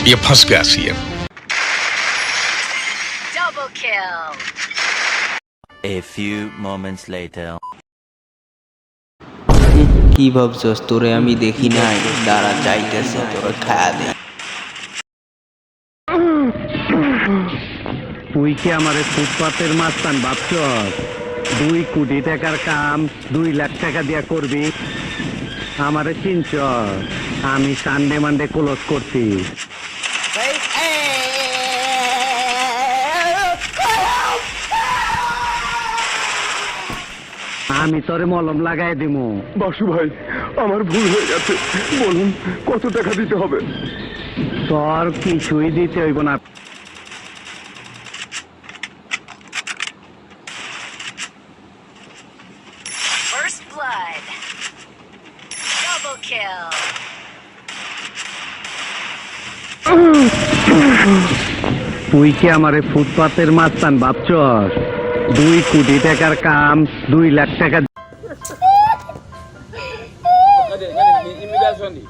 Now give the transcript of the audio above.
ये फंस गया CM. Double kill. A few moments later. কি ভাবছস তোরে আমি দেখি নাই? দাঁড়া চাইতেছে তোরে খায়া দে। তুই কি আমারে ফুটপাতের মাস্তান ভাবছস? 2 কোটি টাকার কাম 2 লাখ টাকা দিয়া করবি? আমারে চিনছস? আমি সানডে মানডে ক্লোজ করছি। আমি তোরে মলম লাগাই দিমু। বাসু ভাই, আমার ভুল হয়ে গেছে, বলুন কত টাকা দিতে হবে? তোর কিছুই দিতে হইব না। First blood. Double kill. তুই কি আমারে ফুটপাতের মাস্তান ভাবছস? 2 কোটি টাকার কাম 2 লাখ টাকা imigração ali.